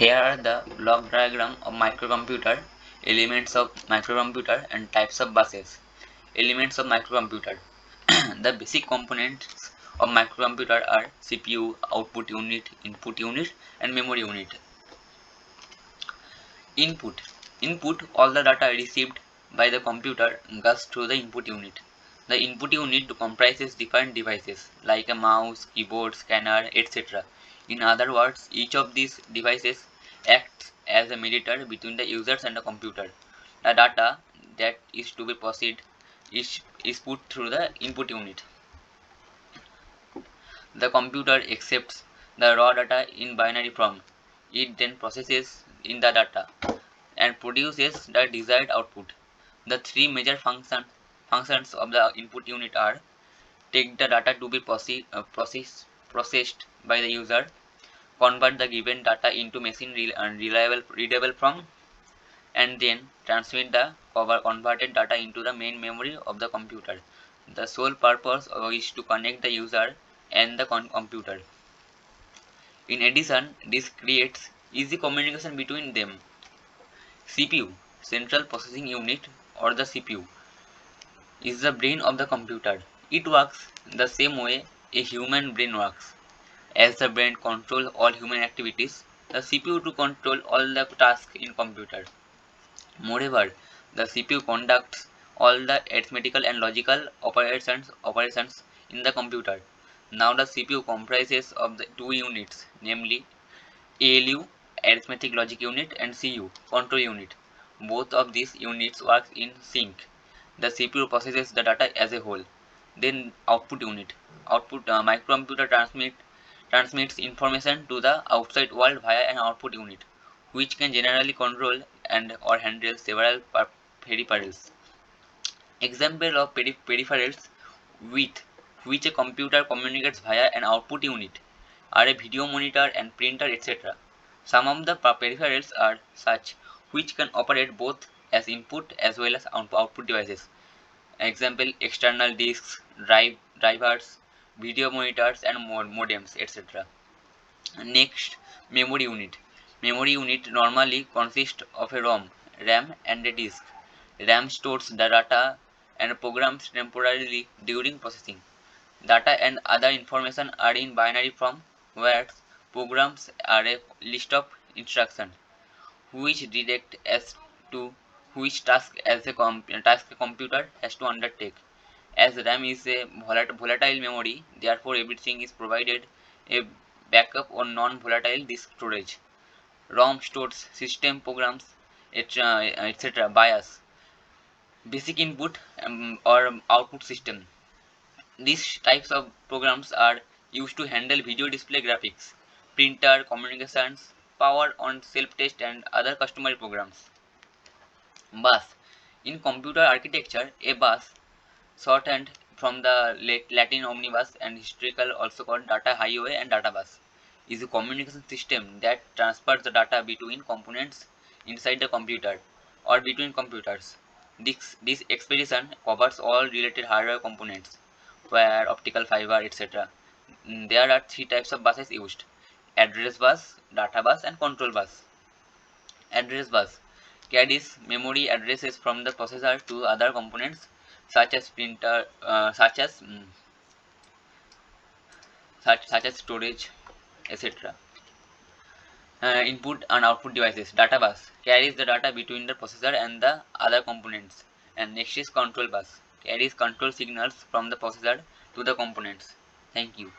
Here are the block diagram of microcomputer, elements of microcomputer and types of buses. Elements of microcomputer. The basic components of microcomputer are CPU, output unit, input unit and memory unit. Input. Input, all the data received by the computer goes through the input unit. The input unit comprises different devices like a mouse, keyboard, scanner, etc. In other words, each of these devices acts as a mediator between the users and the computer. The data that is to be processed is put through the input unit. The computer accepts the raw data in binary form. It then processes in the data and produces the desired output. The three major functions of the input unit are: take the data to be processed by the user, convert the given data into machine readable form, and then transmit the converted data into the main memory of the computer. The sole purpose is to connect the user and the computer. In addition, this creates easy communication between them. CPU, Central Processing Unit, or the CPU, is the brain of the computer. It works the same way a human brain works. As the brain controls all human activities, the CPU to control all the tasks in computer. Moreover, the CPU conducts all the arithmetical and logical operations in the computer. Now the CPU comprises of the two units, namely ALU, Arithmetic Logic Unit, and CU, Control Unit. Both of these units work in sync. The CPU processes the data as a whole. Then output unit. Microcomputer transmits information to the outside world via an output unit, which can generally control and or handle several peripherals. Example of peripherals with which a computer communicates via an output unit are a video monitor and printer, etc. Some of the peripherals are such which can operate both as input as well as output devices. Example: external disks, drivers, video monitors and modems, etc. Next, memory unit. Memory unit normally consists of a RAM and a disk. RAM stores the data and programs temporarily during processing. Data and other information are in binary form, whereas programs are a list of instructions which direct as to which task a computer has to undertake. As RAM is a volatile memory, therefore everything is provided a backup or non-volatile disk storage. ROM stores system programs, etc. BIOS, basic input or output system. These types of programs are used to handle video display graphics, printer, communications, power on self-test and other customary programs. Bus. In computer architecture, a bus, shortened from the Latin omnibus and historical also called data highway and data bus, is a communication system that transfers the data between components inside the computer or between computers. This expedition covers all related hardware components, wire, optical fiber, etc. There are three types of buses used: address bus, data bus and control bus. Address bus carries memory addresses from the processor to other components such as printer, such as storage, etc. Input and output devices. Data bus carries the data between the processor and the other components. And next is control bus, carries control signals from the processor to the components. Thank you.